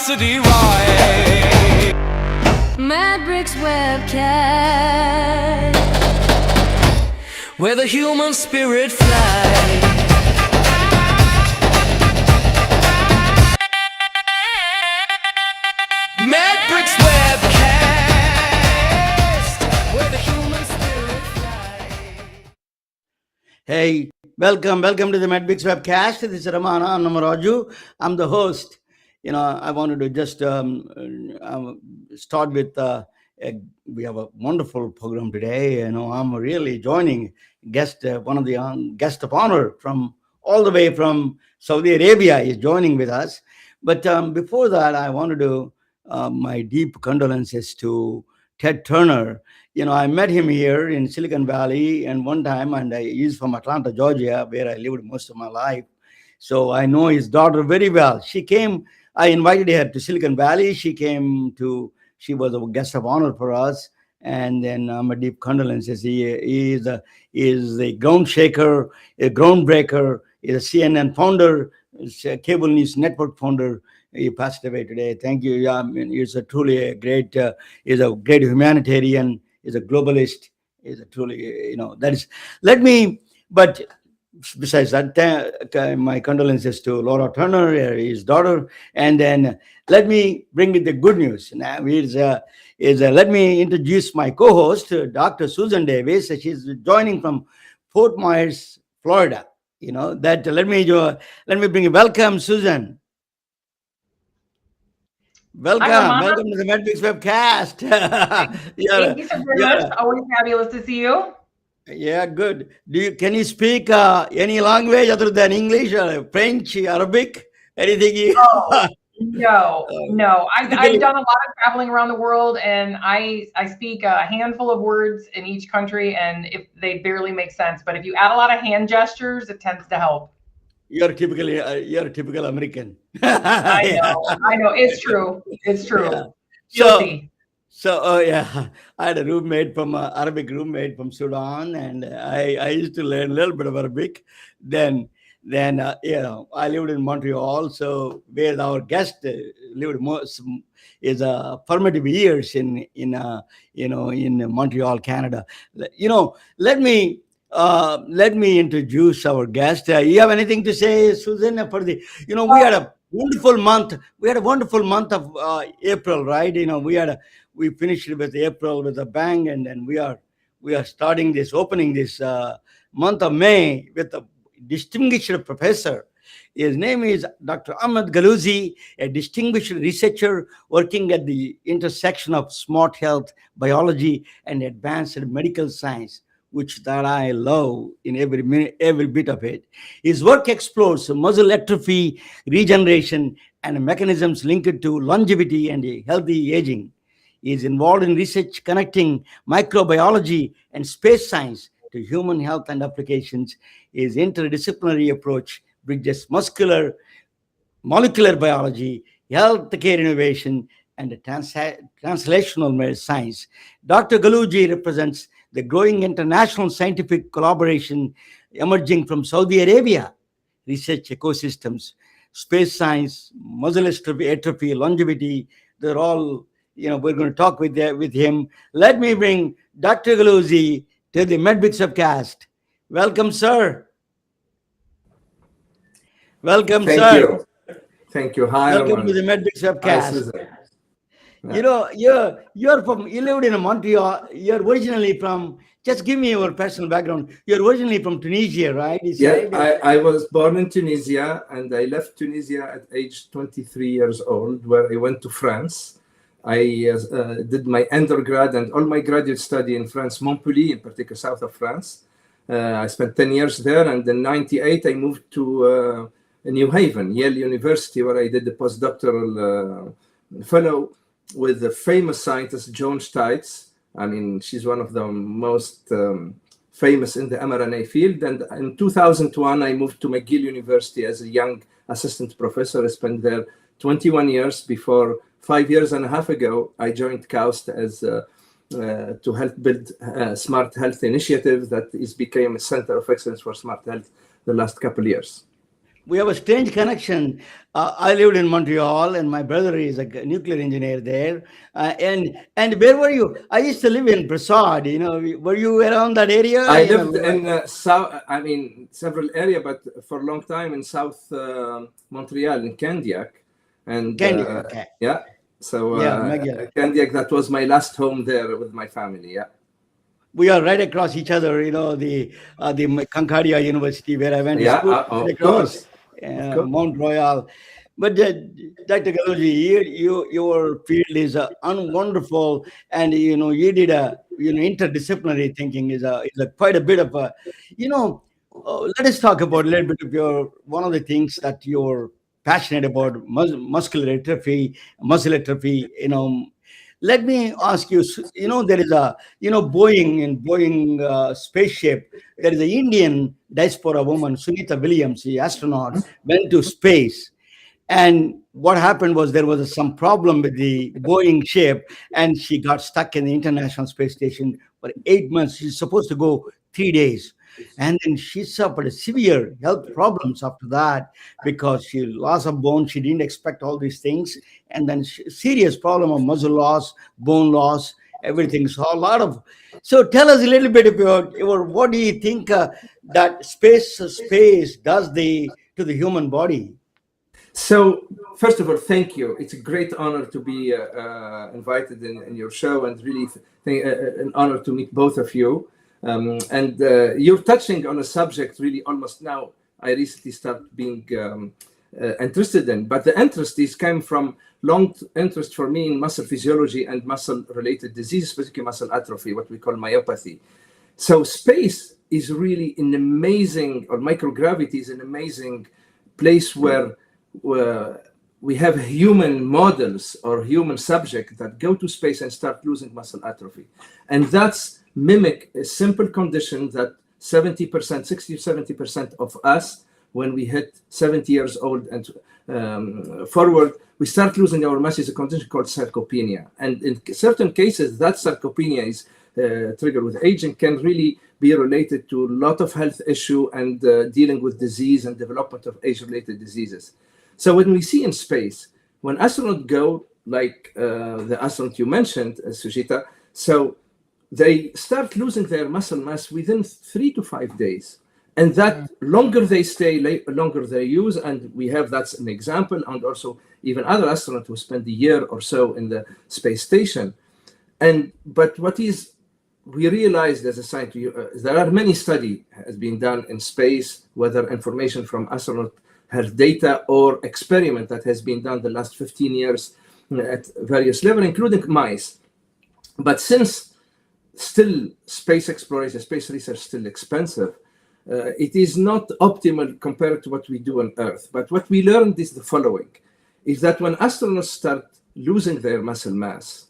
curiosity why. MedBricks webcast, where the human spirit flies. MedBricks webcast, where the human spirit flies. Hey, welcome to the MedBricks webcast. This is Ramana. I'm Namaraju. I'm the host. I wanted to just start with we have a wonderful program today. I'm really joining one of the guest of honor from all the way from Saudi Arabia is joining with us. But before that, I wanted to my deep condolences to Ted Turner. I met him here in Silicon Valley and one time, and he's from Atlanta, Georgia, where I lived most of my life. So I know his daughter very well. I invited her to Silicon Valley. She was a guest of honor for us. And then my deep condolences. He is a ground shaker, a groundbreaker, is a CNN founder, is a cable news network founder. He passed away today. Thank you. Yeah, I mean, he's great humanitarian, is a globalist, is a truly, but besides that, my condolences to Laura Turner, his daughter. And then let me bring you the good news. Now, let me introduce my co-host, Dr. Susan Davis. She's joining from Fort Myers, Florida. Let me bring you. Welcome, Susan. Welcome to the MedBricks webcast. Thank you so very much. Always fabulous to see you. Yeah, good. Can you speak any language other than English or French, Arabic, anything? No. I've done a lot of traveling around the world, and I speak a handful of words in each country, and if they barely make sense, but if you add a lot of hand gestures, it tends to help. You're a typical American. I know. It's true. Yeah. So I had a roommate Arabic roommate from Sudan, and I used to learn a little bit of Arabic. Then I lived in Montreal, so where our guest lived is formative years in Montreal, Canada. Let me introduce our guest. You have anything to say, Susan? We had a wonderful month. We had a wonderful month of April, right? We finished with April with a bang, and then we are opening this month of May with a distinguished professor. His name is Dr. Imed Gallouzi, a distinguished researcher working at the intersection of smart health, biology, and advanced medical science, which that I love in every bit of it. His work explores muscle atrophy, regeneration, and mechanisms linked to longevity and healthy aging. He is involved in research connecting microbiology and space science to human health and applications. His interdisciplinary approach bridges molecular biology, healthcare innovation, and translational science. Dr. Gallouzi represents the growing international scientific collaboration emerging from Saudi Arabia, research ecosystems, space science, muscle atrophy, longevity. They're all, we're going to talk with him. Let me bring Dr. Gallouzi to the MedBricks webcast. Welcome, sir. Welcome, sir. Thank you. Hi, welcome to the MedBricks webcast. You lived in Montreal. You're originally from, just give me your personal background. You're originally from Tunisia, right? I was born in Tunisia, and I left Tunisia at age 23 years old, where I went to France. I did my undergrad and all my graduate study in France, Montpellier, in particular, south of France. I spent 10 years there, and in 98, I moved to New Haven, Yale University, where I did the postdoctoral fellow with the famous scientist Joan Steitz. I mean, she's one of the most famous in the mRNA field. And in 2001, I moved to McGill University as a young assistant professor. I spent there 21 years before 5 years and a half ago, I joined KAUST as to help build a smart health initiative that is became a center of excellence for smart health the last couple of years. We have a strange connection. I lived in Montreal, and my brother is a nuclear engineer there. And where were you? I used to live in Prasad. Were you around that area? I lived in South, I mean, several area, but for a long time in South Montreal, in Candiac. And Okay. yeah, so Yeah, McGill. Candiac, that was my last home there with my family. Yeah. We are right across each other. The Concordia University where I went to Yeah, school. of Right across, course. Of course. Mount Royal. But Dr. Gallouzi, your field is wonderful, and you did interdisciplinary thinking is a quite a bit of a let us talk about a little bit of one of the things that you're passionate about, muscular atrophy, muscle atrophy. Let me ask you. There is a Boeing spaceship. There is an Indian diaspora woman, Sunita Williams, the astronaut, went to space. And what happened was there was some problem with the Boeing ship, and she got stuck in the International Space Station for 8 months. She's supposed to go 3 days. And then she suffered severe health problems after that because she lost a bone. She didn't expect all these things. And then serious problem of muscle loss, bone loss, everything. So tell us a little bit about what do you think that space does to the human body? So, first of all, thank you. It's a great honor to be invited in your show, and really an honor to meet both of you. And you're touching on a subject really almost now I recently started being interested in. But the interest came from long interest for me in muscle physiology and muscle-related diseases, specifically muscle atrophy, what we call myopathy. So space is really an amazing, or microgravity is an amazing place where we have human models or human subjects that go to space and start losing muscle atrophy. And that's mimic a simple condition that 70%, 60-70% of us, when we hit 70 years old and forward, we start losing our muscle. Is a condition called sarcopenia. And in certain cases, that sarcopenia is triggered with aging, can really be related to a lot of health issue and dealing with disease and development of age-related diseases. So when we see in space, when astronauts go, like the astronaut you mentioned, Sujita, so they start losing their muscle mass within 3 to 5 days. And that longer they stay, longer they use. And we have that's an example. And also even other astronauts who spend a year or so in the space station. But what we realized as a scientist, there are many studies has been done in space, whether information from astronaut has data or experiment that has been done the last 15 years at various levels, including mice. But since still space exploration, space research is still expensive, it is not optimal compared to what we do on Earth. But what we learned is the following, is that when astronauts start losing their muscle mass,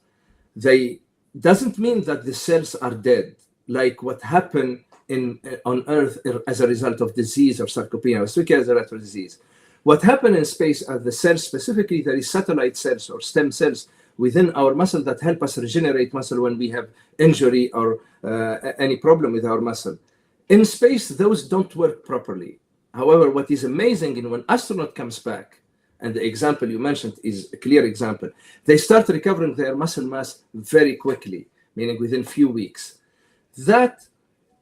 they doesn't mean that the cells are dead, like what happened on Earth as a result of disease or sarcopenia, or circulatory disease. What happened in space are the cells, specifically there is satellite cells or stem cells within our muscle that help us regenerate muscle when we have injury or any problem with our muscle. In space, those don't work properly. However, what is amazing is when astronaut comes back, and the example you mentioned is a clear example, they start recovering their muscle mass very quickly, meaning within few weeks. That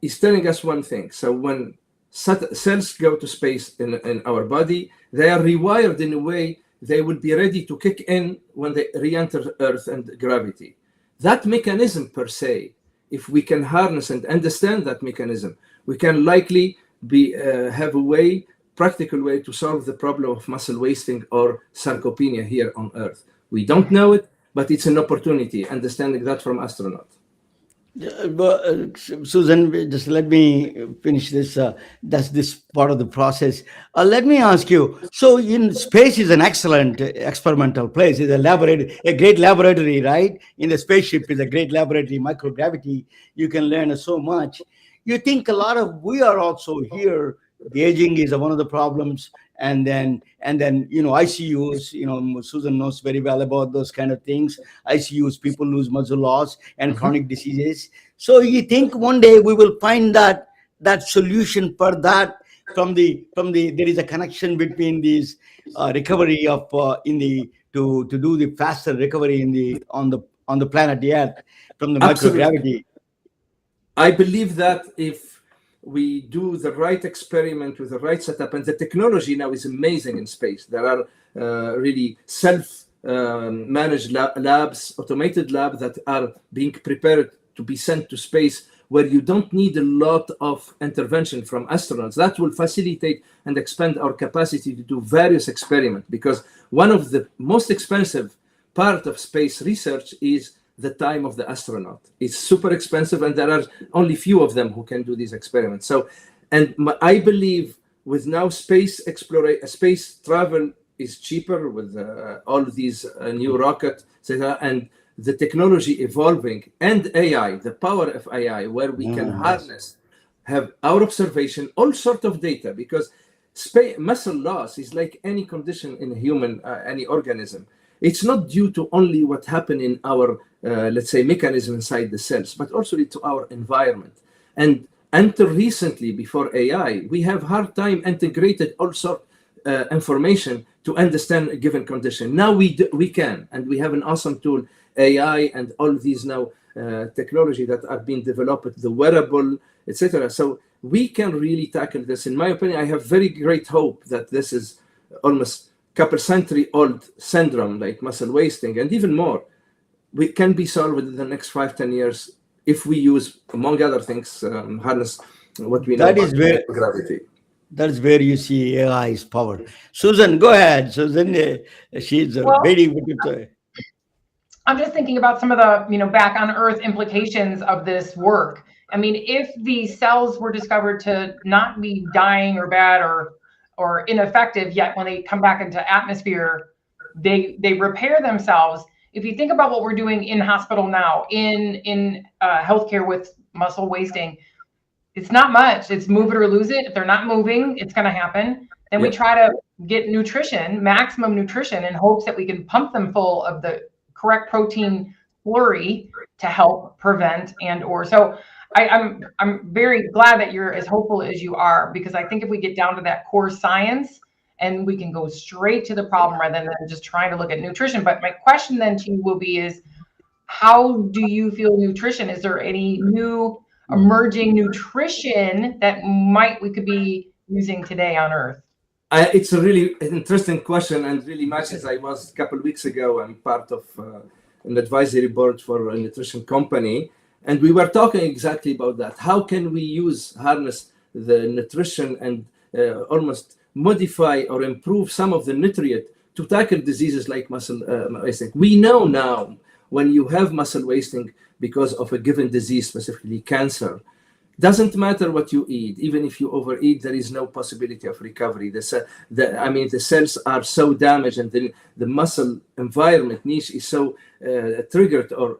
is telling us one thing. So when cells go to space in our body, they are rewired in a way they will be ready to kick in when they re-enter Earth and gravity. That mechanism per se, if we can harness and understand that mechanism, we can likely have a practical way to solve the problem of muscle wasting or sarcopenia here on Earth. We don't know it, but it's an opportunity, understanding that from astronauts. Susan, just let me finish this. That's this part of the process. Let me ask you. So, in space is an excellent experimental place. It's a great laboratory, right? In the spaceship is a great laboratory. Microgravity, you can learn so much. You think we are also here. The aging is one of the problems, and then ICUs. Susan knows very well about those kind of things. ICUs, people lose muscle loss and chronic diseases. So you think one day we will find that solution for that there is a connection between these recovery of in the to do the faster recovery in the on the planet Earth from the Absolutely. microgravity. I believe that if we do the right experiment with the right setup, and the technology now is amazing in space. There are really self-managed labs, automated labs that are being prepared to be sent to space, where you don't need a lot of intervention from astronauts. That will facilitate and expand our capacity to do various experiments, because one of the most expensive part of space research is the time of the astronaut. It's super expensive, and there are only few of them who can do these experiments. So, and I believe with now space exploration, space travel is cheaper with all of these new rockets, etc., and the technology evolving, and AI, the power of AI, where we can harness, have our observation, all sort of data, because muscle loss is like any condition in a human, any organism. It's not due to only what happened in our, let's say, mechanism inside the cells, but also to our environment. And until recently, before AI, we have hard time integrated all sort information to understand a given condition. Now we can, and we have an awesome tool, AI, and all these now technology that are being developed, the wearable, etc. So we can really tackle this. In my opinion, I have very great hope that this is almost couple century old syndrome like muscle wasting, and even more, we can be solved within the next 5-10 years if we use, among other things, harness what we know about gravity. That's where you see AI's power. Susan, go ahead. Susan, she's very good. I'm just thinking about some of the, back on Earth implications of this work. I mean, if the cells were discovered to not be dying or bad or ineffective, yet when they come back into atmosphere, they repair themselves. If you think about what we're doing in hospital now, in healthcare with muscle wasting, it's not much. It's move it or lose it. If they're not moving, it's going to happen. Then we try to get nutrition, maximum nutrition, in hopes that we can pump them full of the correct protein slurry to help prevent so I'm very glad that you're as hopeful as you are, because I think if we get down to that core science and we can go straight to the problem rather than just trying to look at nutrition. But my question then to you will be is, how do you feel nutrition? Is there any new emerging nutrition that we could be using today on Earth? It's a really interesting question, and really matches. I was a couple of weeks ago, I'm part of an advisory board for a nutrition company, and we were talking exactly about that. How can we harness the nutrition and almost modify or improve some of the nutrient to tackle diseases like muscle wasting? We know now when you have muscle wasting because of a given disease, specifically cancer, doesn't matter what you eat. Even if you overeat, there is no possibility of recovery. The cells are so damaged, and the muscle environment niche is so triggered or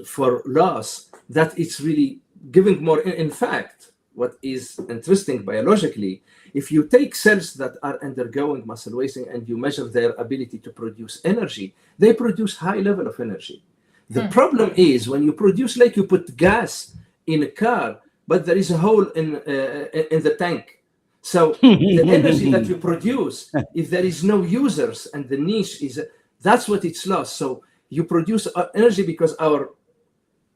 for loss that it's really giving more. In fact, what is interesting biologically, if you take cells that are undergoing muscle wasting and you measure their ability to produce energy, they produce high level of energy. The problem is when you produce, like you put gas in a car, but there is a hole in the tank. So the energy that you produce, if there is no users and the niche that's what it's lost. So you produce energy because our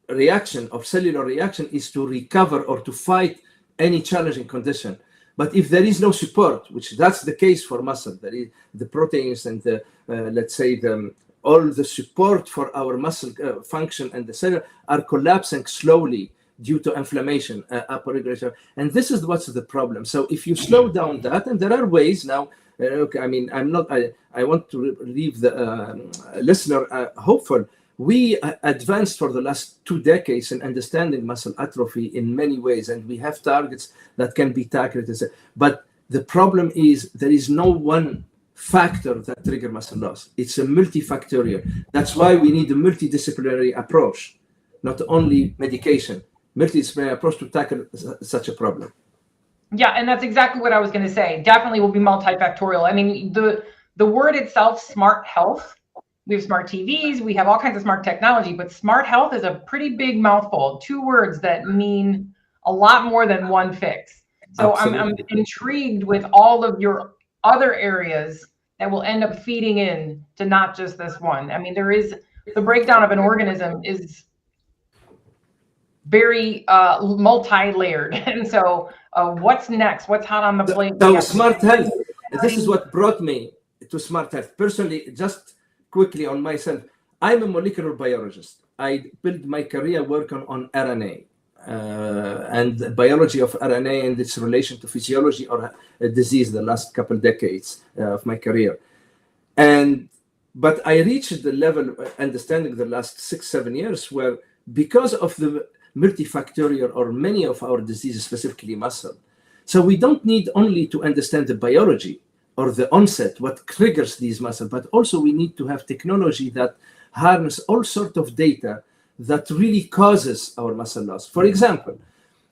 reaction of cellular reaction is to recover or to fight any challenging condition. But if there is no support, which that's the case for muscle, there is the proteins and the let's say all the support for our muscle function and the cell are collapsing slowly due to inflammation, upregulation, and this is what's the problem. So if you slow down that, and there are ways now. I want to leave the listener hopeful. We advanced for the last 2 decades in understanding muscle atrophy in many ways, and we have targets that can be tackled. But the problem is there is no one factor that trigger muscle loss. It's a multifactorial. That's why we need a multidisciplinary approach, not only medication, multidisciplinary approach to tackle such a problem. Yeah, and that's exactly what I was going to say. Definitely will be multifactorial. I mean, the word itself, smart health. We have smart TVs, we have all kinds of smart technology, but smart health is a pretty big mouthful. 2 words that mean a lot more than one fix. So I'm Absolutely. intrigued with all of your other areas that will end up feeding in to not just this one. I mean, there is the breakdown of an organism is very multi-layered. And so what's next? What's hot on the plate? So smart health, this is what brought me to smart health. Personally, just quickly on myself, I'm a molecular biologist. I built my career working on RNA and the biology of RNA and its relation to physiology or a disease the last couple decades of my career. But I reached the level of understanding the last 6-7 years where, because of the multifactorial or many of our diseases, specifically muscle, so we don't need only to understand the biology or the onset, what triggers these muscles, but also we need to have technology that harness all sorts of data that really causes our muscle loss. For example,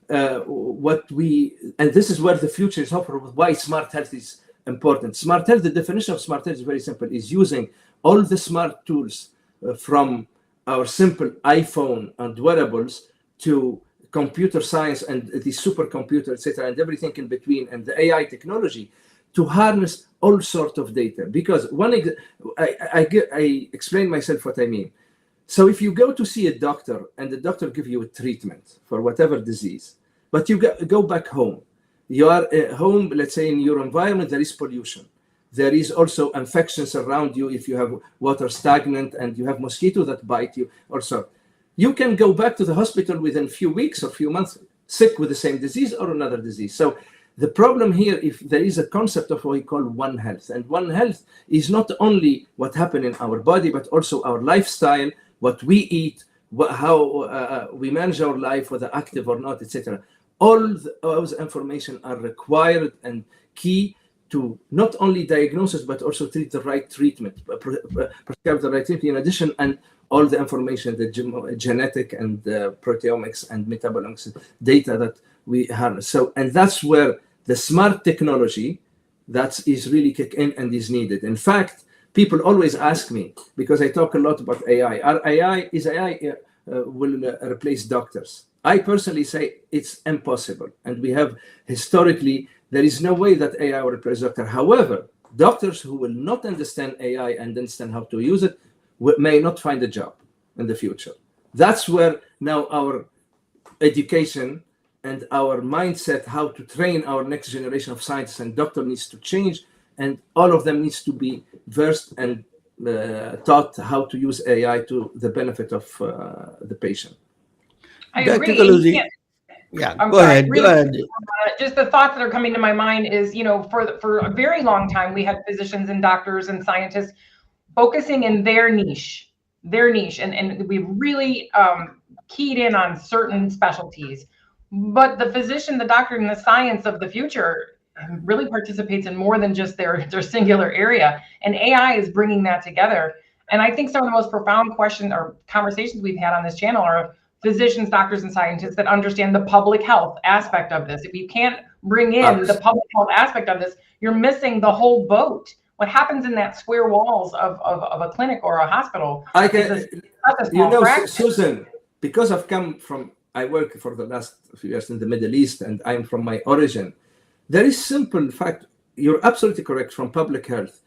and this is where the future is offered, why smart health is important. Smart health, the definition of smart health is very simple, is using all the smart tools from our simple iPhone and wearables to computer science and the supercomputer, etc., and everything in between, and the AI technology to harness all sorts of data. Because I explain myself what I mean. So if you go to see a doctor and the doctor gives you a treatment for whatever disease, but you go back home, you are at home, let's say in your environment, there is pollution. There is also infections around you if you have water stagnant and you have mosquitoes that bite you or so. You can go back to the hospital within a few weeks or few months, sick with the same disease or another disease. So the problem here, if there is a concept of what we call One Health, and One Health is not only what happens in our body, but also our lifestyle, what we eat, how we manage our life, whether active or not, etc. All those information are required and key to not only diagnosis, but also treat the right treatment, prescribe the right treatment in addition, and all the information, the genetic and proteomics and metabolomics data that we harness. So, and that's where the smart technology that is really kick in and is needed. In fact, people always ask me, because I talk a lot about AI, is AI will replace doctors? I personally say it's impossible. And we have historically, there is no way that AI will replace doctor. However, doctors who will not understand AI and understand how to use it may not find a job in the future. That's where now our education and our mindset, how to train our next generation of scientists and doctors needs to change, and all of them needs to be versed and taught how to use AI to the benefit of the patient. I Dr. agree. Gallouzi, yeah, I'm go sorry, ahead. really, Go ahead. just the thoughts that are coming to my mind is, for a very long time, we had physicians and doctors and scientists focusing in their niche, and we really keyed in on certain specialties. But the physician, the doctor, and the science of the future really participates in more than just their singular area. And AI is bringing that together. And I think some of the most profound questions or conversations we've had on this channel are physicians, doctors, and scientists that understand the public health aspect of this. If you can't bring in the public health aspect of this, you're missing the whole boat. What happens in that square walls of a clinic or a hospital? Susan, because I work for the last few years in the Middle East, and I'm from my origin. There is simple fact. You're absolutely correct. From public health,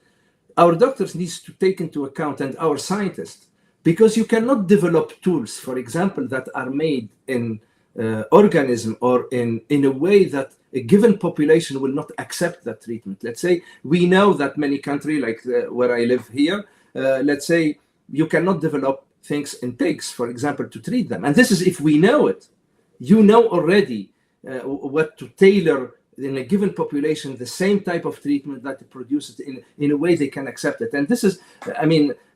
our doctors needs to take into account, and our scientists, because you cannot develop tools, for example, that are made in organism or in a way that a given population will not accept that treatment. Let's say we know that many countries, like where I live here, let's say you cannot develop things in pigs, for example, to treat them. And this is if we know it. You know already what to tailor in a given population, the same type of treatment that it produces in a way they can accept it. And this is,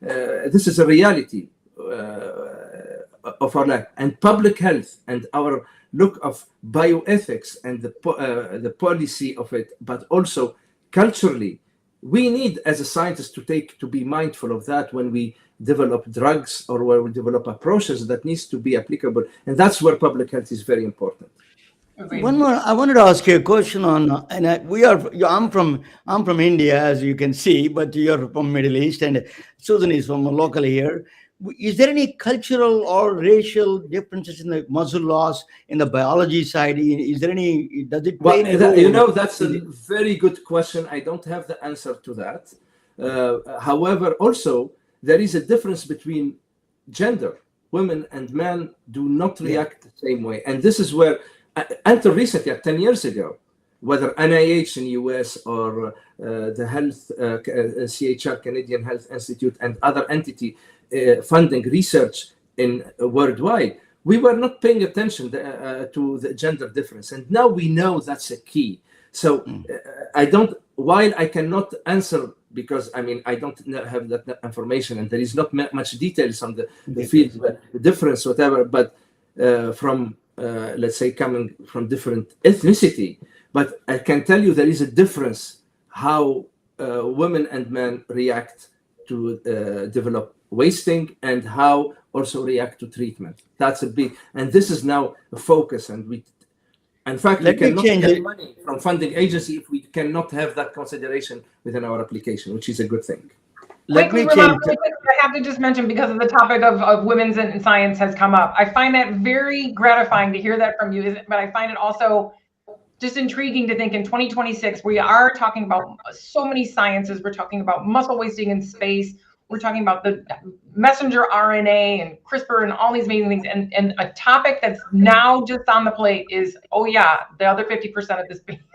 this is a reality of our life. And public health and our look of bioethics and the policy of it, but also culturally, we need as a scientist to be mindful of that when we develop drugs or where we develop approaches that needs to be applicable. And that's where public health is very important. Agreed. One more. I wanted to ask you a question on, I'm from India, as you can see, but you're from Middle East, and Susan is from local here. Is there any cultural or racial differences in the muscle loss in the biology side? Is there any? Does it play any role? You know, that's a very good question. I don't have the answer to that. However, also there is a difference between gender. Women and men do not react the same way, and this is where, until recently, 10 years ago, whether NIH in US or the Health CHR, Canadian Health Institute, and other entity funding research in worldwide, we were not paying attention to the gender difference, and now we know that's a key. So while I cannot answer, because I mean I don't have that information, and there is not much details on the field, the difference, whatever. But from let's say coming from different ethnicity, but I can tell you there is a difference how women and men react to develop wasting, and how also react to treatment. That's a big, and this is now a focus, and we. In fact, we cannot get money from funding agency if we cannot have that consideration within our application, which is a good thing. Quickly, Ramon, I have to just mention, because of the topic of women's in science has come up. I find that very gratifying to hear that from you, but I find it also just intriguing to think in 2026, we are talking about so many sciences. We're talking about muscle wasting in space. We're talking about the messenger RNA and CRISPR and all these amazing things. And a topic that's now just on the plate is, oh yeah, the other 50%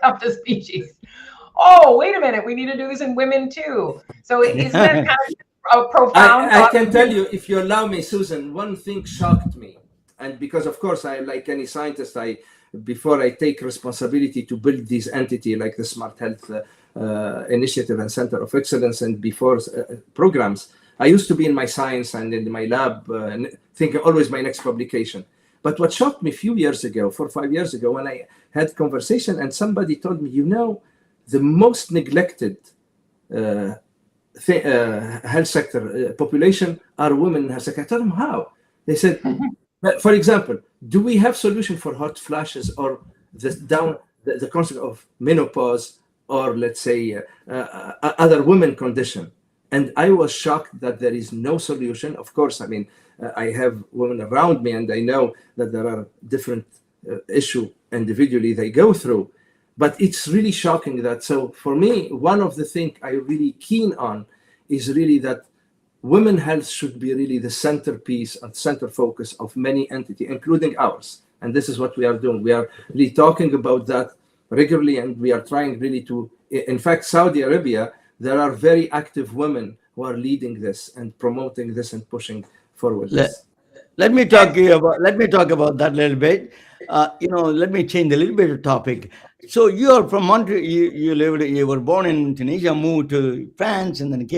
of the species. Oh, wait a minute, we need to do this in women too. So isn't that kind of a profound I can tell you, if you allow me, Susan, one thing shocked me. And because of course, I, like any scientist, before I take responsibility to build this entity like the Smart Health Initiative and Center of Excellence, and before programs, I used to be in my science and in my lab, thinking always my next publication. But what shocked me a few years ago, 4 or 5 years ago, when I had conversation and somebody told me, you know, the most neglected health sector population are women in health sector. I told them how. They said, for example, do we have solution for hot flashes or the concept of menopause, or let's say other women condition? And I was shocked that there is no solution. Of course, I mean, I have women around me, and I know that there are different issues individually they go through. But it's really shocking that. So for me, one of the things I'm really keen on is really that women health should be really the centerpiece and center focus of many entities, including ours. And this is what we are doing. We are really talking about that regularly, and we are trying really to, in fact, Saudi Arabia, there are very active women who are leading this and promoting this and pushing forward this. Let me talk about that a little bit. Let me change a little bit of topic. So you are from Montreal. You were born in Tunisia, moved to France, and then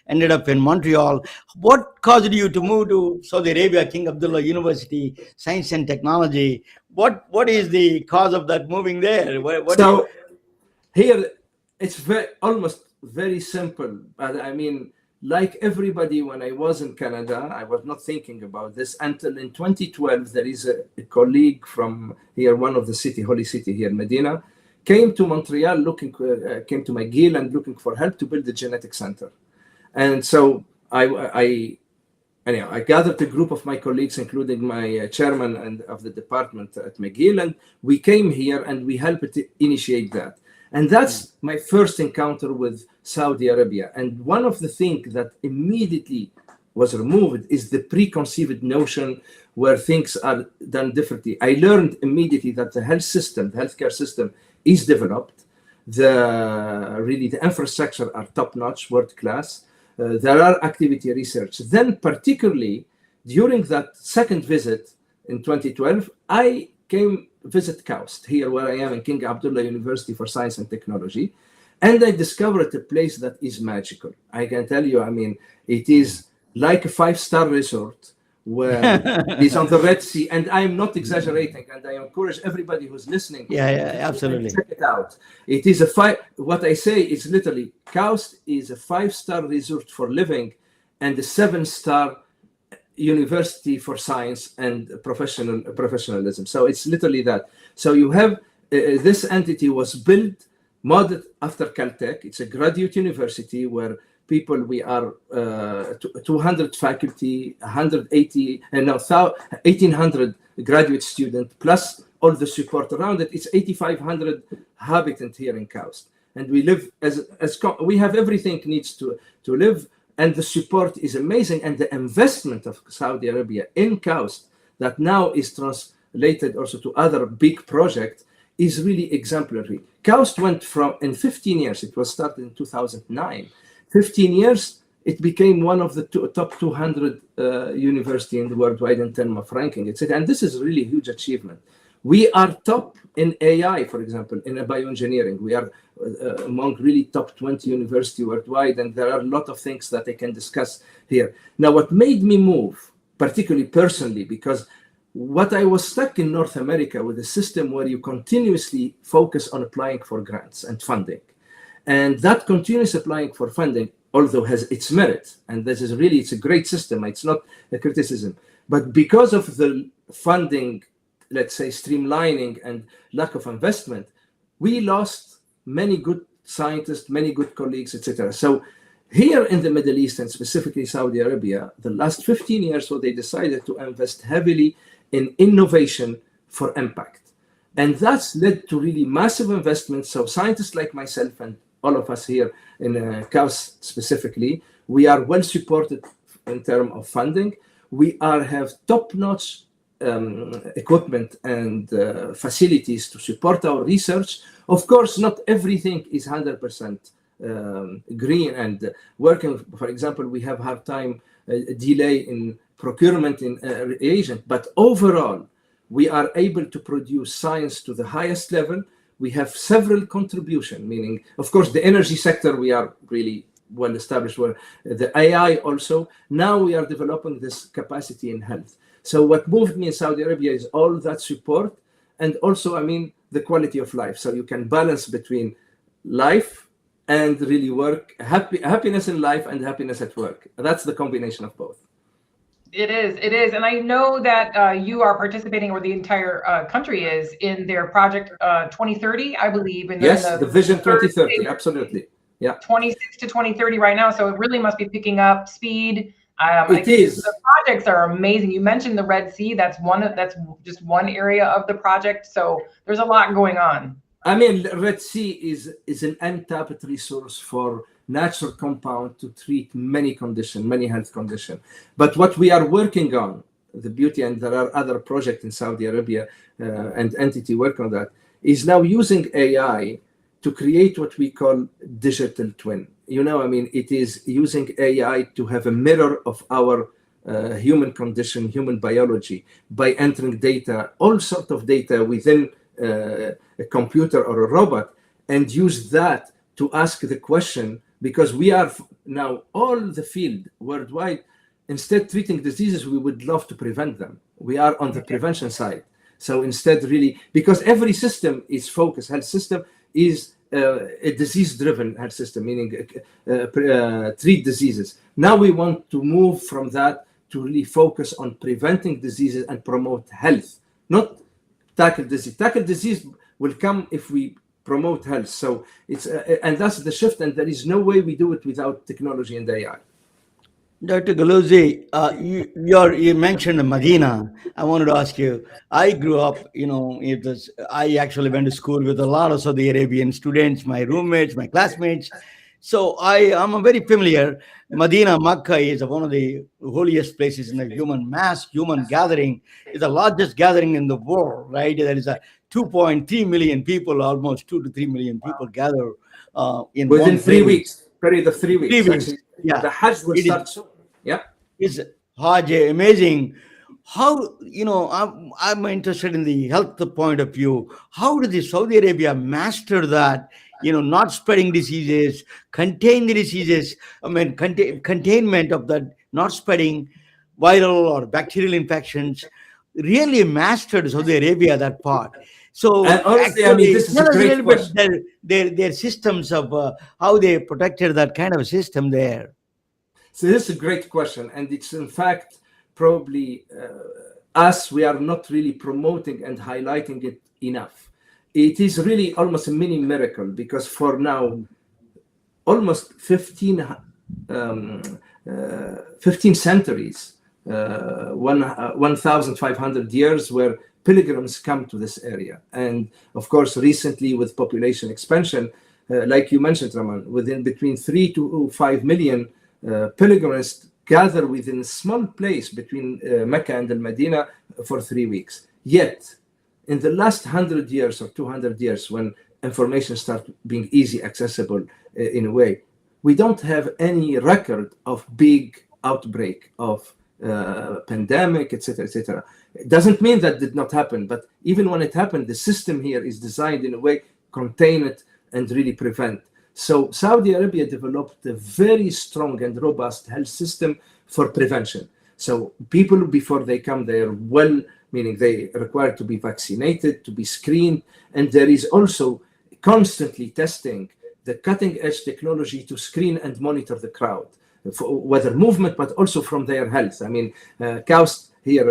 ended up in Montreal. What caused you to move to Saudi Arabia, King Abdullah University, Science and Technology? What is the cause of that moving there? Here it's almost very simple. But I mean, like everybody, when I was in Canada, I was not thinking about this until in 2012, there is a colleague from here, one of the city, holy city here, Medina, came to Montreal came to McGill and looking for help to build a genetic center. And so I gathered a group of my colleagues, including my chairman of the department at McGill, and we came here and we helped to initiate that. And that's my first encounter with Saudi Arabia. And one of the things that immediately was removed is the preconceived notion where things are done differently. I learned immediately that the healthcare system is developed. The infrastructure are top-notch, world-class. There are activity research. Then particularly during that second visit in 2012, I came visit KAUST here where I am in King Abdullah University for Science and Technology, and I discovered a place that is magical. I can tell you, I mean, it is like a 5-star resort where it's on the Red Sea, and I'm not exaggerating, and I encourage everybody who's listening. Absolutely. Check it out. It is what I say is literally, KAUST is a 5-star resort for living and a 7-star university for science and professionalism. So it's literally that. So you have this entity was built, modeled after Caltech. It's a graduate university where we are 200 faculty, 180, and now 1,800 graduate students, plus all the support around it. It's 8,500 inhabitants here in KAUST. And we live we have everything needs to live, and the support is amazing. And the investment of Saudi Arabia in KAUST that now is translated also to other big projects is really exemplary. KAUST went from, in 15 years, it was started in 2009, 15 years, it became one of the top 200 university in the worldwide in terms of ranking, etc. And this is really a huge achievement. We are top in AI, for example, in bioengineering. We are among really top 20 university worldwide, and there are a lot of things that I can discuss here. Now, what made me move, particularly personally, because what I was stuck in North America with a system where you continuously focus on applying for grants and funding. And that continuous applying for funding, although has its merit, and this is really, it's a great system, it's not a criticism, but because of the funding, let's say, streamlining and lack of investment, we lost many good scientists, many good colleagues, etc. So here in the Middle East, and specifically Saudi Arabia, the last 15 years, so they decided to invest heavily in innovation for impact. And that's led to really massive investments. So scientists like myself and all of us here in KAUST specifically, we are well supported in terms of funding. We have top-notch equipment and facilities to support our research. Of course, not everything is 100% green and working. For example, we have hard time delay in procurement in reagent, but overall, we are able to produce science to the highest level. We have several contributions, meaning, of course, the energy sector, we are really well established, where the AI also. Now we are developing this capacity in health. So what moved me in Saudi Arabia is all that support, and also, I mean, the quality of life. So you can balance between life and really work, happiness in life and happiness at work. That's the combination of both. It is. And I know that you are participating, or the entire country is, in their project 2030, I believe. And yes, the Vision 2030, absolutely. Yeah. 26 to 2030 right now. So it really must be picking up speed. It is. The projects are amazing. You mentioned the Red Sea. That's just one area of the project. So there's a lot going on. I mean, Red Sea is an untapped resource for natural compound to treat many conditions, many health conditions. But what we are working on, the beauty, and there are other projects in Saudi Arabia and entity work on that, is now using AI to create what we call digital twin. You know, I mean, it is using AI to have a mirror of our human condition, human biology, by entering data, all sorts of data within a computer or a robot, and use that to ask the question, because we are now all the field worldwide, instead treating diseases, we would love to prevent them. We are on the prevention side. So instead, really, because every system is focused, health system is a disease-driven health system, meaning treat diseases. Now we want to move from that to really focus on preventing diseases and promote health, not tackle disease. Tackle disease will come if we promote health. So it's and that's the shift, and there is no way we do it without technology and AI. Dr. Gallouzi, you mentioned Medina. I wanted to ask you, I grew up, I actually went to school with a lot of Saudi Arabian students, my roommates, my classmates. So I'm very familiar. Medina, Makkah is one of the holiest places in the human gathering. It's the largest gathering in the world, right? There is a 2.3 million people, almost 2 to 3 million people gather within 3 weeks, period of 3 weeks. 3 weeks. Actually, Yeah. the Hajj will start soon. Yeah. It's Hajj, amazing. How, I'm interested in the health point of view. How did the Saudi Arabia master that? Not spreading diseases, contain the diseases. I mean, containment of that, not spreading viral or bacterial infections. Really mastered Saudi Arabia that part. So, and honestly, I mean, this is a great question. Their systems of how they protected that kind of system there. So this is a great question, and it's in fact probably we are not really promoting and highlighting it enough. It is really almost a mini miracle, because for now, almost 15 centuries, 1,500 years where pilgrims come to this area. And of course, recently with population expansion, like you mentioned, Raman, within between 3 to 5 million pilgrims gather within a small place between Mecca and Al-Medina for 3 weeks. Yet, in the last 100 years or 200 years, when information started being easy accessible in a way, we don't have any record of big outbreak of pandemic, etc., etc. It doesn't mean that did not happen, but even when it happened, the system here is designed in a way contain it and really prevent. So Saudi Arabia developed a very strong and robust health system for prevention. So people, before they come, they are well, meaning they require to be vaccinated, to be screened, and there is also constantly testing the cutting edge technology to screen and monitor the crowd, for whether movement, but also from their health. I mean, KAUST here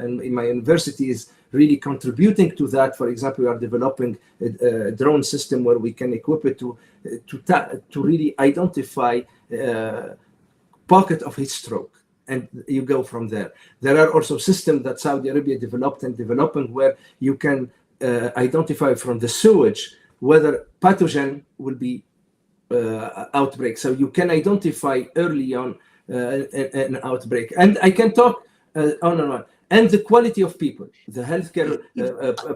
in my university is really contributing to that. For example, we are developing a drone system where we can equip it to really identify pocket of heat stroke, and you go from there. There are also systems that Saudi Arabia developed and developing where you can identify from the sewage whether pathogen will be outbreak. So you can identify early on an outbreak. And I can talk on and on. And the quality of people, the healthcare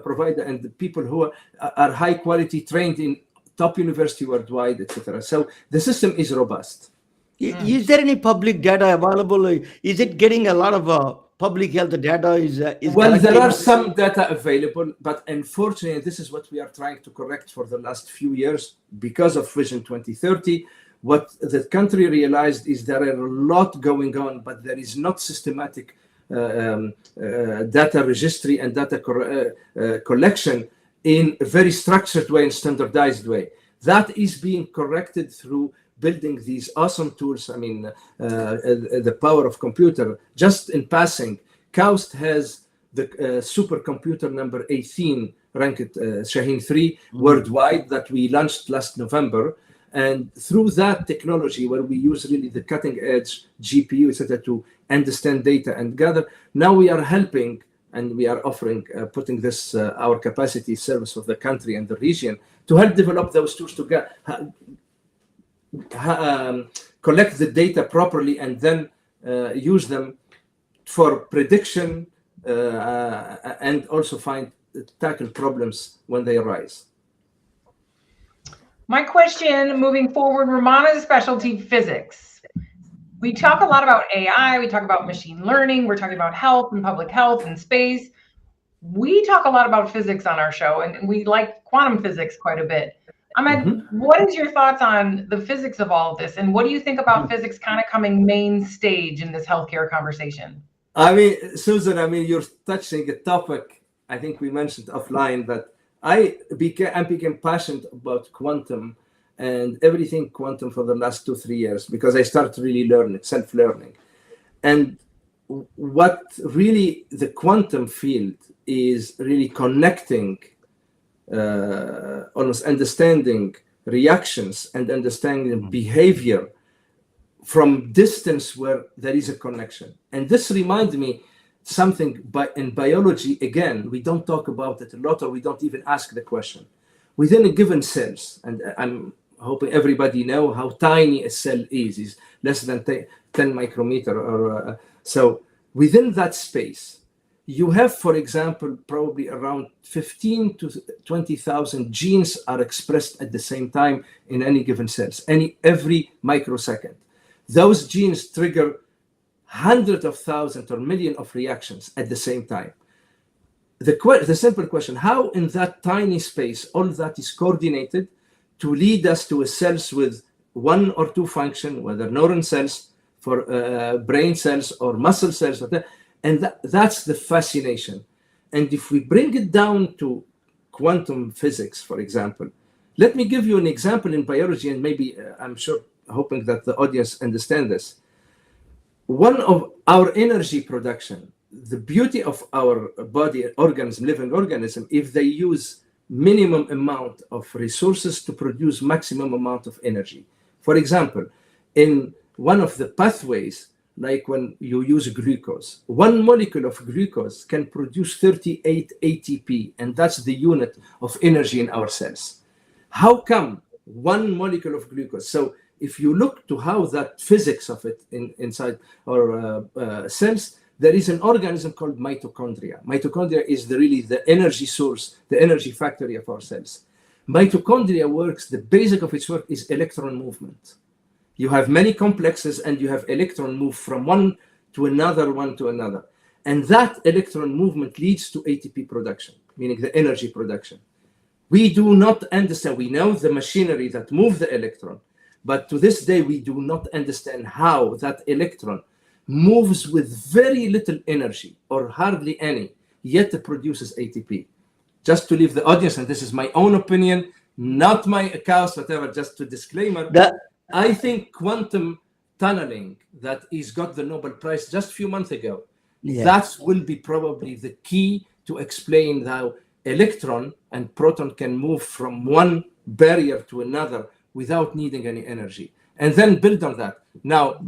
provider, and the people who are high quality, trained in top university worldwide, etc. So the system is robust. Is there any public data available? Is it getting a lot of public health data? Well, there are some data available, but unfortunately, this is what we are trying to correct for the last few years because of Vision 2030. What the country realized is there are a lot going on, but there is not systematic data registry and data collection in a very structured way and standardized way. That is being corrected through building these awesome tools. I mean, the power of computer. Just in passing, KAUST has the supercomputer number 18 ranked Shaheen 3 worldwide that we launched last November. And through that technology, where we use really the cutting edge GPU, etc., to understand data and gather, now we are helping and we are offering, putting this, our capacity service of the country and the region to help develop those tools to collect the data properly and then use them for prediction and also tackle problems when they arise. My question moving forward, Ramana's specialty physics. We talk a lot about AI, we talk about machine learning, we're talking about health and public health and space. We talk a lot about physics on our show, and we like quantum physics quite a bit. Imed, what is your thoughts on the physics of all of this? And what do you think about physics kind of coming main stage in this healthcare conversation? I mean, Susan, I mean, you're touching a topic, I think we mentioned offline, that I became passionate about quantum and everything quantum for the last 2-3 years, because I started really learning, self-learning. And what really the quantum field is really connecting, almost understanding reactions and understanding behavior from distance where there is a connection. And this reminds me something in biology, again, we don't talk about it a lot, or we don't even ask the question. Within a given cells, and I'm hoping everybody know how tiny a cell is less than 10 micrometer, or so within that space, you have, for example, probably around 15 to 20,000 genes are expressed at the same time in any given cells, every microsecond. Those genes trigger hundreds of thousands or millions of reactions at the same time. The simple question, how in that tiny space, all that is coordinated to lead us to a cells with 1 or 2 function, whether neuron cells, for brain cells or muscle cells, and that's the fascination. And if we bring it down to quantum physics, for example, let me give you an example in biology, and maybe I'm sure, hoping that the audience understand this. One of our energy production, the beauty of our body organism, living organism, if they use minimum amount of resources to produce maximum amount of energy. For example, in one of the pathways, like when you use glucose, one molecule of glucose can produce 38 ATP, and that's the unit of energy in our cells. How come one molecule of glucose? So if you look to how that physics of it inside our cells, there is an organism called mitochondria. Mitochondria is really the energy source, the energy factory of our cells. Mitochondria works, the basic of its work is electron movement. You have many complexes and you have electron move from one to another, one to another. And that electron movement leads to ATP production, meaning the energy production. We do not understand, we know the machinery that move the electron, but to this day, we do not understand how that electron moves with very little energy or hardly any, yet it produces ATP. Just to leave the audience, and this is my own opinion, not my KAUST, whatever, just to disclaimer, I think quantum tunneling that is got the Nobel Prize just a few months ago, that will be probably the key to explain how electron and proton can move from one barrier to another without needing any energy, and then build on that. Now,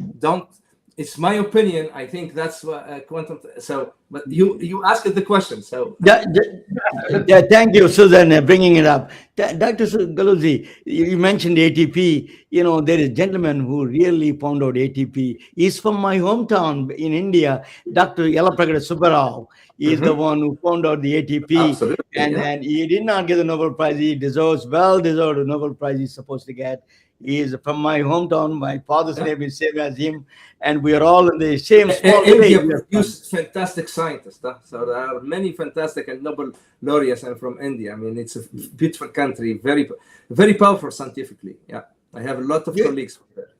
it's my opinion. I think that's what quantum. So, but you asked the question. So, thank you, Susan, bringing it up. Dr. Gallouzi, you mentioned ATP. You know, there is a gentleman who really found out ATP. He's from my hometown in India, Dr. Yalapragada Subbarao. He is the one who found out the ATP. Absolutely, and he did not get the Nobel Prize. He deserves, well-deserved a Nobel Prize he's supposed to get. He is from my hometown. My father's name is same as him, and we are all in the same small India village. produced fantastic scientists. So there are many fantastic and Nobel laureates. I'm from India. I mean, it's a beautiful country, very, very powerful scientifically. Yeah, I have a lot of colleagues from there.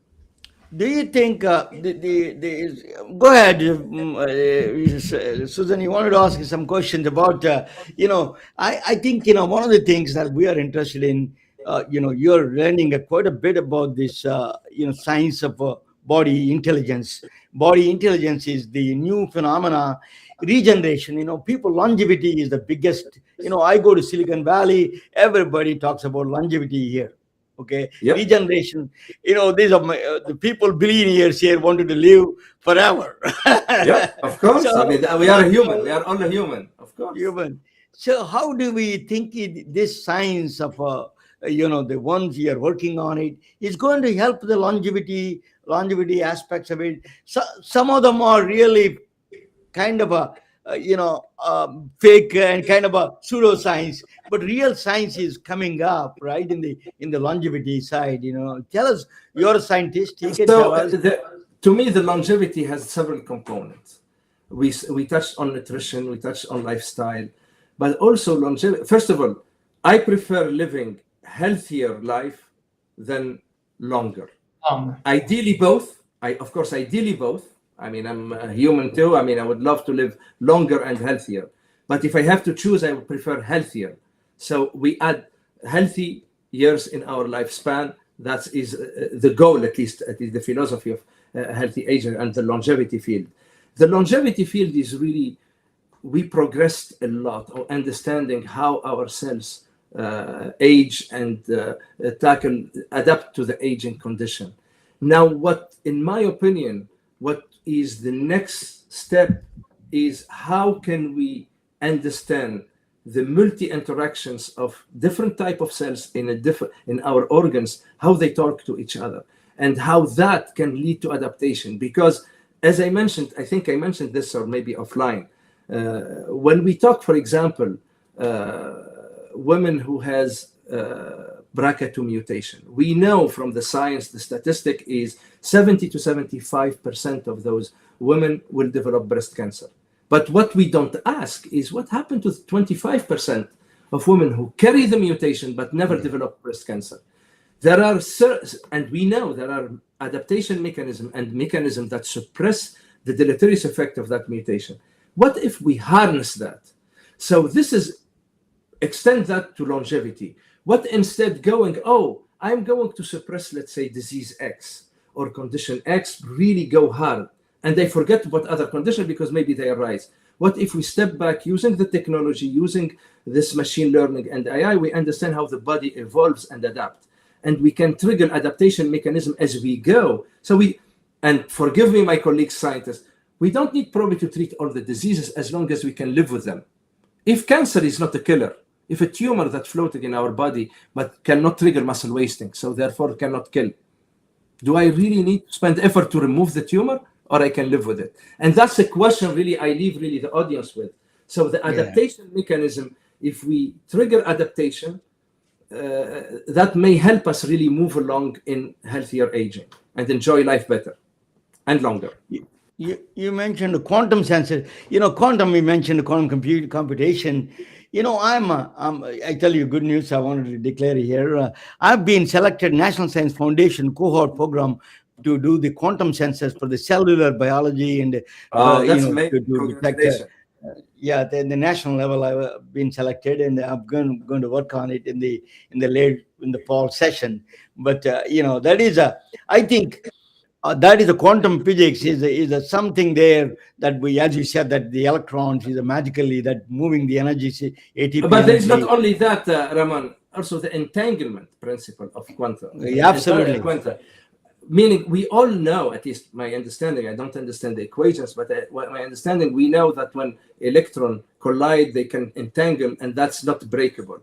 Do you think go ahead, Susan? You wanted to ask you some questions about I think one of the things that we are interested in. You're learning quite a bit about this science of body intelligence. Body intelligence is the new phenomena. Regeneration, people, longevity is the biggest. I go to Silicon Valley, everybody talks about longevity here. Okay. Yep. Regeneration, these are the people, billionaires here wanted to live forever. Yeah, of course. So, I mean, we are human. We are all a human, of course. Human. So how do we think this science of the ones we are working on it is going to help the longevity aspects of it? So some of them are really kind of a fake and kind of a pseudoscience, but real science is coming up, right, in the longevity side. Tell us, you're a scientist, you can tell us. To me, the longevity has several components. We touched on nutrition, we touched on lifestyle, but also longevity. First of all, I prefer living healthier life than longer. Ideally both. Ideally both. I mean, I'm a human too. I mean, I would love to live longer and healthier. But if I have to choose, I would prefer healthier. So we add healthy years in our lifespan. That is the goal, at least the philosophy of healthy aging and the longevity field. The longevity field is really, we progressed a lot on understanding how our cells age and adapt to the aging condition. Now, in my opinion, what is the next step is how can we understand the multi-interactions of different type of cells in our organs, how they talk to each other, and how that can lead to adaptation. Because as I mentioned, I think I mentioned this or maybe offline, when we talk, for example, women who has BRCA2 mutation, we know from the science, the statistic is 70 to 75% of those women will develop breast cancer. But what we don't ask is what happened to 25% of women who carry the mutation but never develop breast cancer. And we know there are adaptation mechanisms that suppress the deleterious effect of that mutation. What if we harness that? So this is extend that to longevity. What instead I'm going to suppress, let's say, disease X or condition X, really go hard. and they forget about other conditions because maybe they arise. What if we step back using the technology, using this machine learning and AI, we understand how the body evolves and adapts, and we can trigger adaptation mechanism as we go. So and forgive me, my colleagues scientists, we don't need probably to treat all the diseases as long as we can live with them. If cancer is not a killer, if a tumor that's floating in our body but cannot trigger muscle wasting, so therefore cannot kill, do I really need to spend effort to remove the tumor, or I can live with it? And that's the question really I leave really the audience with. So the adaptation mechanism, if we trigger adaptation, that may help us really move along in healthier aging and enjoy life better and longer. You mentioned the quantum sensor. Quantum. We mentioned quantum computation. I tell you good news. I wanted to declare here. I've been selected National Science Foundation cohort program to do the quantum sensors for the cellular biology and that's to amazing. detect. The national level I've been selected, and I'm going to work on it in the fall session. But that is I think. That is a quantum physics is a something there that we, as you said, that the electrons is magically that moving the energy ATP. But there is not only that, Raman, also the entanglement principle of quantum. Absolutely. Quantum. Meaning we all know, at least my understanding, I don't understand the equations, but my understanding, we know that when electrons collide, they can entangle, and that's not breakable.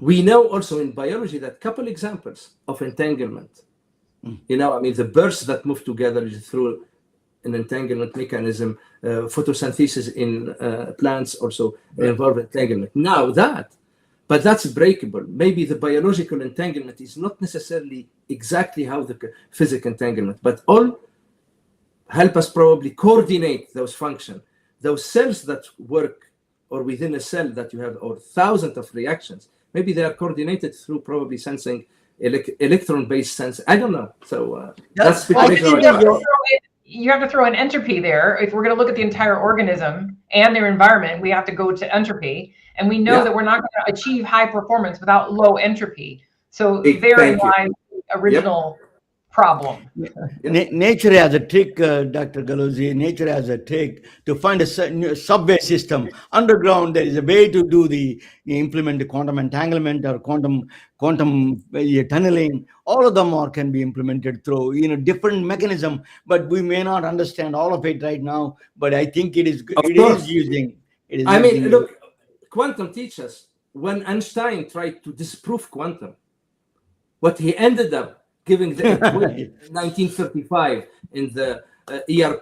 We know also in biology that couple examples of entanglement. The bursts that move together is through an entanglement mechanism. Photosynthesis in plants also involve entanglement. But that's breakable. Maybe the biological entanglement is not necessarily exactly how the physical entanglement, but all help us probably coordinate those functions. Those cells that work, or within a cell that you have, or thousands of reactions, maybe they are coordinated through probably sensing electron-based sense. I don't know. So that's you have to throw an entropy there. If we're going to look at the entire organism and their environment, we have to go to entropy, and we know that we're not going to achieve high performance without low entropy. So therein lies the original problem. Nature has a trick, Dr. Gallouzi. Nature has a trick to find a subway system underground. There is a way to do implement the quantum entanglement or quantum tunneling. All of them can be implemented through different mechanism, but we may not understand all of it right now. But I think it is using. Look, quantum teaches. When Einstein tried to disprove quantum, what he ended up giving the equation in 1935 in the EPR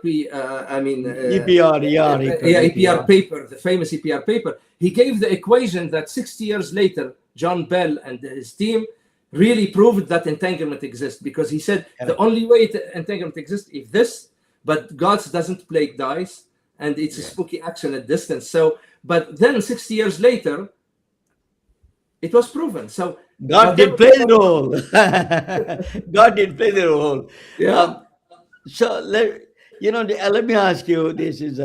paper, the famous EPR paper, he gave the equation that 60 years later, John Bell and his team really proved that entanglement exists, because he said the only way entanglement exists is this, but God doesn't play dice, and it's a spooky action at distance. So, but then 60 years later, it was proven. So God did play the role. God did play the role. Yeah. So let me ask you. This is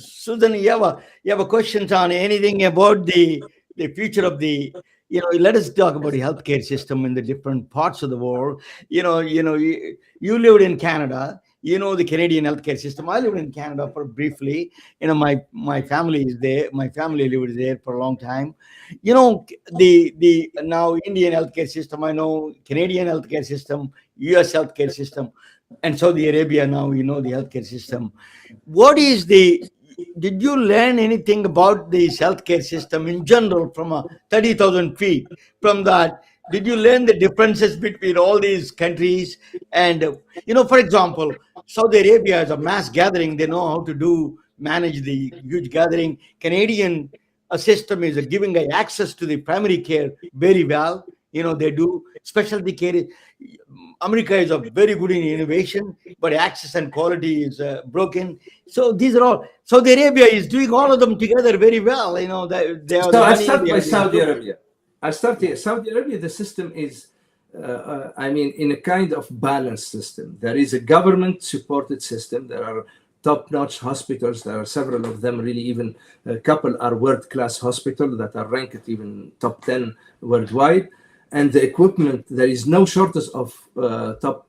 Susan. You have a questions on anything about the future of the. Let us talk about the healthcare system in the different parts of the world. You lived in Canada. The Canadian healthcare system. I lived in Canada for briefly. My family is there. My family lived there for a long time. The now Indian healthcare system. I know Canadian healthcare system, US healthcare system, and Saudi Arabia now. The healthcare system. Did you learn anything about this healthcare system in general from 30,000 feet? From that, did you learn the differences between all these countries? And for example, Saudi Arabia is a mass gathering. They know how to manage the huge gathering. Canadian system is giving access to the primary care very well. They do specialty care. America is a very good in innovation, but access and quality is broken. So these are all. Saudi Arabia is doing all of them together very well. I start by Saudi Arabia. Saudi Arabia, the system is, in a kind of balanced system. There is a government-supported system. There are top-notch hospitals. There are several of them, really, even a couple are world-class hospitals that are ranked even top 10 worldwide. and the equipment, there is no shortage of top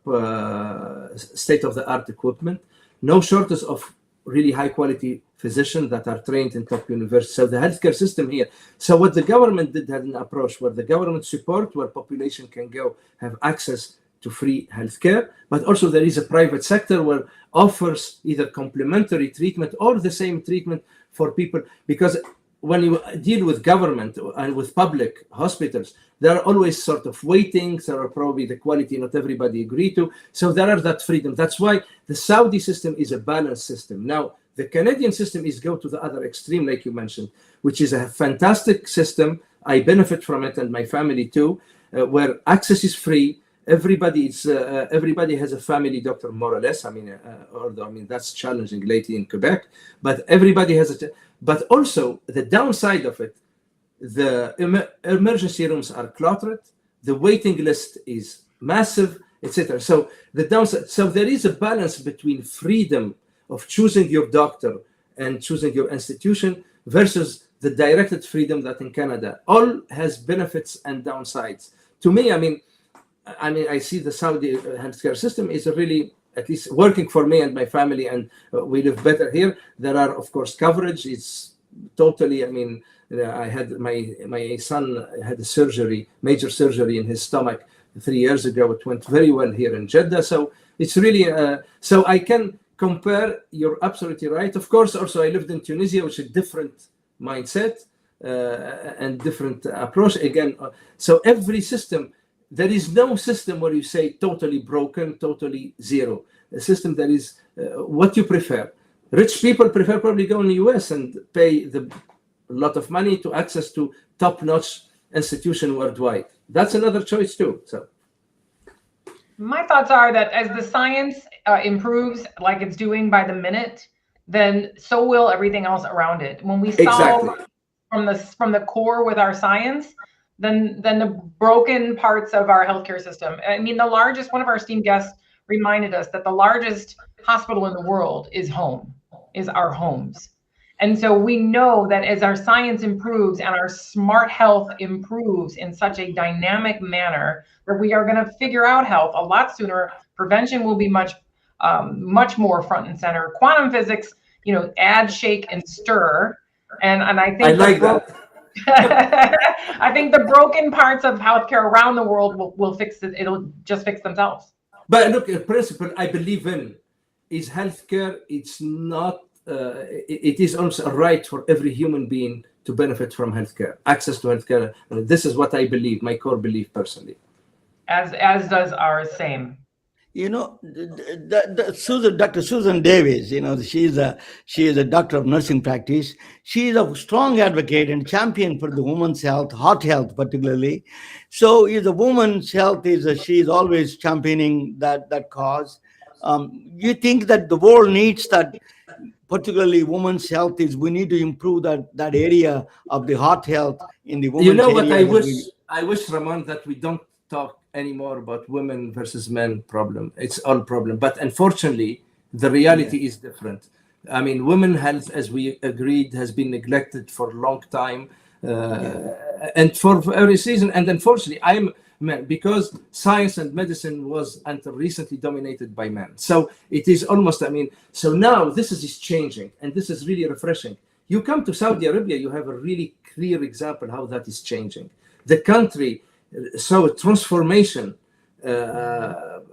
state-of-the-art equipment, no shortage of really high-quality physicians that are trained in top universities. So the healthcare system here. So what the government did had an approach where the government support, where population can go have access to free healthcare, but also there is a private sector where offers either complementary treatment or the same treatment for people. Because when you deal with government and with public hospitals, there are always sort of waitings. There are probably the quality not everybody agree to. So there are that freedom. That's why the Saudi system is a balanced system. Now, the Canadian system is go to the other extreme, like you mentioned, which is a fantastic system. I benefit from it and my family too, where access is free. Everybody has a family doctor, more or less. Although that's challenging lately in Quebec, but everybody has but also the downside of it, the emergency rooms are cluttered, the waiting list is massive, etc. So the downside. So there is a balance between freedom of choosing your doctor and choosing your institution versus the directed freedom that in Canada all has benefits and downsides. To me, I see the Saudi healthcare system is a really, at least working for me and my family, and we live better here. There are, of course, coverage. It's totally, I had my son had a surgery, major surgery in his stomach 3 years ago. It went very well here in Jeddah. So it's really, so I can compare. You're absolutely right. Of course, also I lived in Tunisia, which is a different mindset and different approach. Again, so every system, there is no system where you say totally broken, totally zero. A system that is what you prefer. Rich people prefer probably go in the US and pay a lot of money to access to top-notch institution worldwide. That's another choice too. So my thoughts are that as the science improves like it's doing by the minute, then so will everything else around it. When we solve from the core with our science, then the broken parts of our healthcare system. One of our esteemed guests reminded us that the largest hospital in the world is our homes. And so we know that as our science improves and our smart health improves in such a dynamic manner, that we are going to figure out health a lot sooner. Prevention will be much more front and center. Quantum physics, add, shake, and stir. And I think I like that. I think the broken parts of healthcare around the world will fix it. It'll just fix themselves. But look, a principle I believe in is healthcare. It's not. It is also a right for every human being to benefit from healthcare, access to healthcare. This is what I believe, my core belief personally. As does ours. Same. Dr. Susan Davis, she is a doctor of nursing practice. She is a strong advocate and champion for the woman's health, heart health particularly. So the woman's health she is always championing that cause. You think that the world needs that, particularly women's health, we need to improve that area of the heart health in the women's area. I wish, Ramon, that we don't talk anymore about women versus men problem. It's all problem. But unfortunately, the reality is different. Women health, as we agreed, has been neglected for a long time. And for every season. And unfortunately, because science and medicine was until recently dominated by men. So it is almost, so now this is changing, and this is really refreshing. You come to Saudi Arabia, you have a really clear example how that is changing. The country saw a transformation at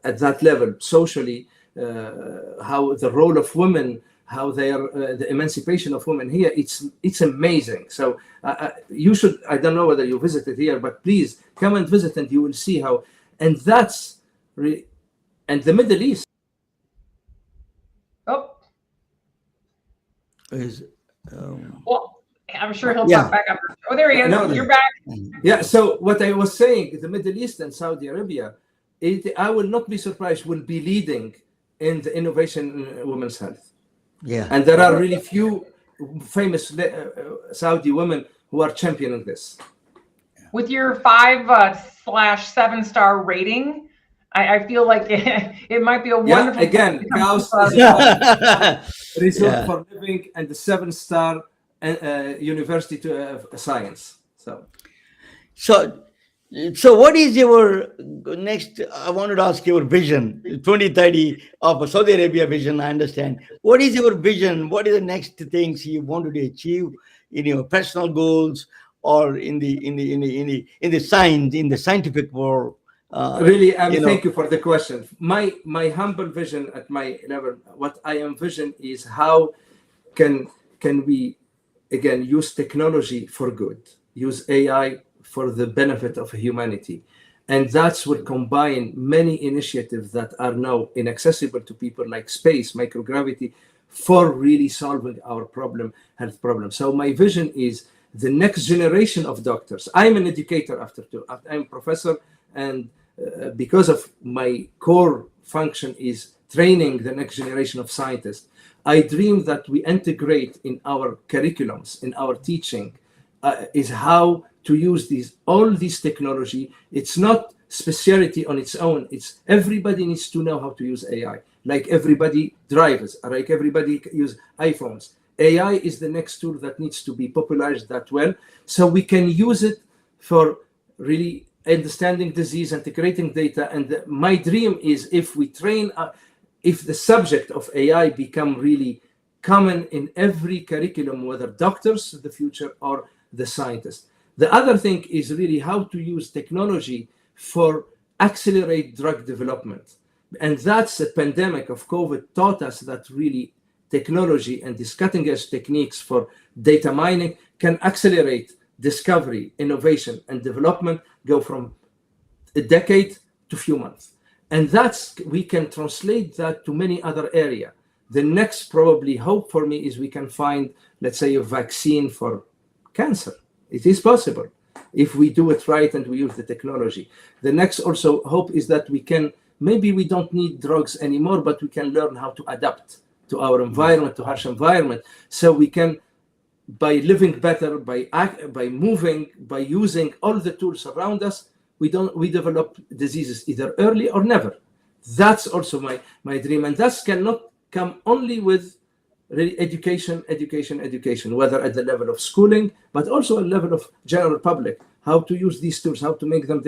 that level, socially, how the role of women, how the emancipation of women here, it's amazing. So you should, I don't know whether you visited here, but please come and visit and you will see how, and that's really, and the Middle East. Oh. Well, I'm sure he'll Yeah. pop back up. Oh, there he is. No, You're back. Yeah, so what I was saying, the Middle East and Saudi Arabia, I will not be surprised, will be leading in the innovation in women's health. Yeah. And there are really few famous Saudi women who are championing this. With your 5/7-star rating, I feel like it might be a wonderful. Yeah, again, KAUST is result for living and the 7-star university to science. So So, what is your next? I wanted to ask your vision, 2030 of Saudi Arabia vision. I understand. What is your vision? What is the next things you wanted to achieve in your personal goals or in the science, in the scientific world? Really, You know, thank you for the question. My humble vision at my level, what I envision is how can we again use technology for good, use AI for the benefit of humanity, and that's what combine many initiatives that are now inaccessible to people like space, microgravity, for really solving our health problem. So my vision is the next generation of doctors. I'm an educator I'm a professor, and because of my core function is training the next generation of scientists, I dream that we integrate in our curriculums, in our teaching, is how to use all these technology. It's not speciality on its own. It's everybody needs to know how to use AI. Like everybody drives, like everybody use iPhones. AI is the next tool that needs to be popularized that well, so we can use it for really understanding disease, integrating data. And my dream is if we train, if the subject of AI become really common in every curriculum, whether doctors in the future or the scientists. The other thing is really how to use technology for accelerate drug development. And that's the pandemic of COVID taught us that really technology and these cutting edge techniques for data mining can accelerate discovery, innovation, and development, go from a decade to few months. And we can translate that to many other areas. The next probably hope for me is we can find, let's say, a vaccine for cancer. It is possible if we do it right and we use the technology. The next also hope is that maybe we don't need drugs anymore, but we can learn how to adapt to our environment, to harsh environment. So we can, by living better, by moving, by using all the tools around us, we develop diseases either early or never. That's also my dream. And that cannot come only with really education, whether at the level of schooling, but also at the level of general public, how to use these tools, how to make them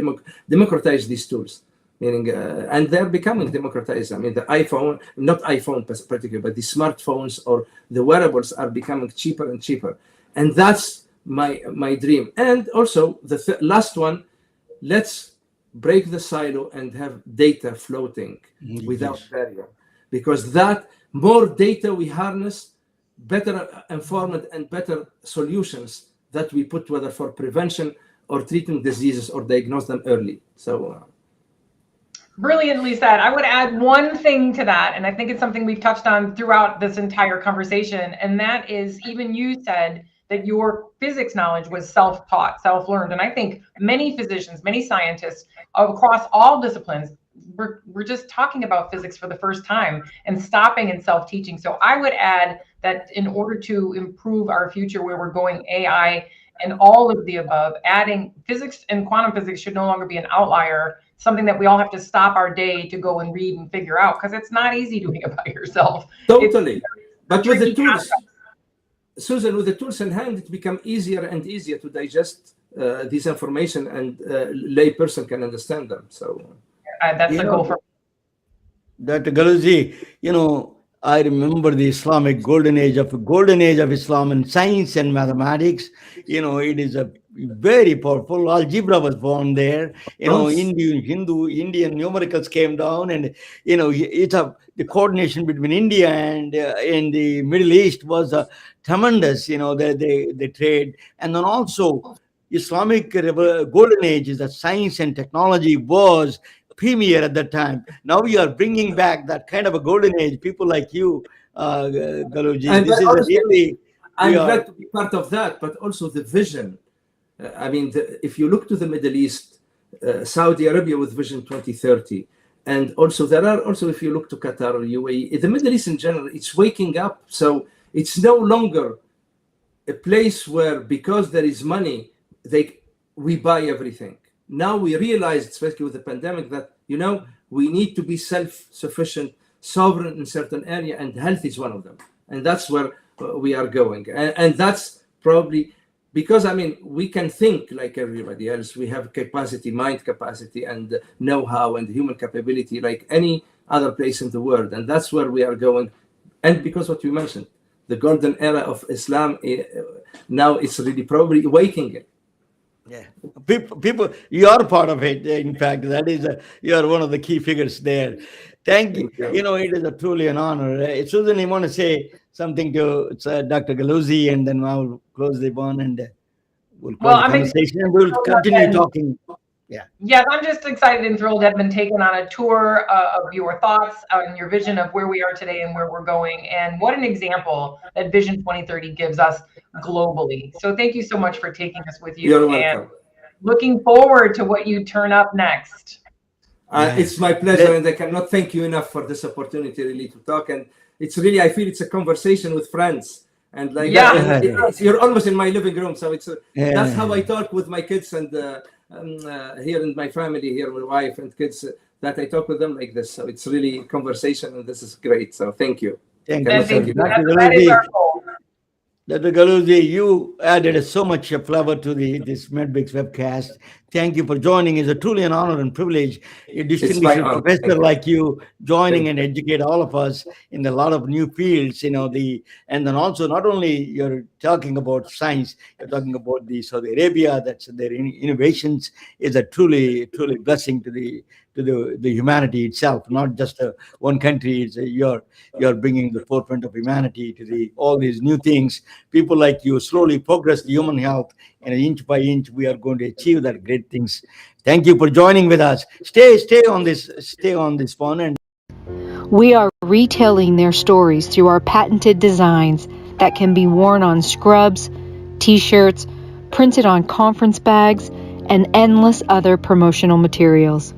democratize these tools. Meaning, and they're becoming democratized. I mean, the iPhone, not iPhone particularly, but the smartphones or the wearables are becoming cheaper and cheaper. And that's my dream. And also the last one, let's break the silo and have data floating without barrier. Because that more data we harness, better informed and better solutions that we put, whether for prevention or treating diseases or diagnose them early. So brilliantly said. I would add one thing to that, and I think it's something we've touched on throughout this entire conversation, and that is, even you said that your physics knowledge was self-taught, self-learned. And I think many physicians, many scientists across all disciplines, we're just talking about physics for the first time and stopping and self-teaching. So I would add that in order to improve our future where we're going, AI and all of the above, adding physics and quantum physics should no longer be an outlier, something that we all have to stop our day to go and read and figure out, because it's not easy doing it by yourself. Totally. But with the tricky tools, concept. Susan, with the tools in hand, it becomes easier and easier to digest this information, and lay person can understand them. So That's the goal for Dr. Gallouzi, I remember the Islamic golden age of Islam and science and mathematics. It is a very powerful. Algebra was born there. Indian numericals came down, and the coordination between India and the Middle East was tremendous. They trade, and then also Islamic golden age is that science and technology was premier at that time. Now we are bringing back that kind of a golden age. People like you, Gallouzi. And This is honestly, really. I'm glad to be part of that, but also the vision. If you look to the Middle East, Saudi Arabia with Vision 2030, and also there are also, if you look to Qatar or UAE, the Middle East in general, it's waking up. So it's no longer a place where, because there is money, we buy everything. Now we realized, especially with the pandemic, that we need to be self-sufficient, sovereign in certain area, and health is one of them. And that's where we are going. And that's probably because I mean, we can think like everybody else. We have capacity, mind capacity, and know-how and human capability like any other place in the world. And that's where we are going. And because what you mentioned, the golden era of Islam, now it's really probably waking it. Yeah, people, you are part of it. In fact, that is you are one of the key figures there. Thank you. Thank you. You know, it is a truly an honor. Susan, you want to say something to Dr. Gallouzi, and then I'll close the one and we'll close Well, the I'm conversation, and we'll continue talking. Yeah. Yes, I'm just excited and thrilled to have been taken on a tour of your thoughts and your vision of where we are today and where we're going. And what an example that Vision 2030 gives us globally. So thank you so much for taking us with you. You're welcome. And looking forward to what you turn up next. It's my pleasure, and I cannot thank you enough for this opportunity really to talk. And it's really, I feel it's a conversation with friends. And like, you're almost in my living room. So it's that's how I talk with my kids and here in my family, here my wife and kids, that I talk with them like this. So it's really conversation, and this is great. So thank you. Thank Thank you. you. That is our goal. Dr. Gallouzi, you added so much flavor to this MedBricks webcast. Thank you for joining. It's truly an honor and privilege. A distinguished professor like you joining and educate all of us in a lot of new fields, you know, and then also not only you're talking about science, you're talking about the Saudi Arabia, that's their innovations is a truly blessing to the humanity itself, not just one country. It's you're bringing the forefront of humanity to all these new things. People like you slowly progress the human health, and inch by inch we are going to achieve that great things. Thank you for joining with us. Stay on this phone. And we are retelling their stories through our patented designs that can be worn on scrubs, t-shirts, printed on conference bags, and endless other promotional materials.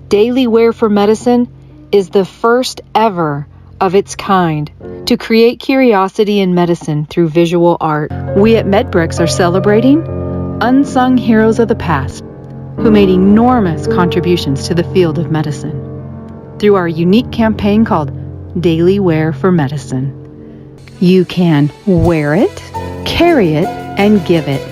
Daily Wear for Medicine is the first ever of its kind to create curiosity in medicine through visual art. We at MedBricks are celebrating unsung heroes of the past who made enormous contributions to the field of medicine through our unique campaign called Daily Wear for Medicine. You can wear it, carry it, and give it.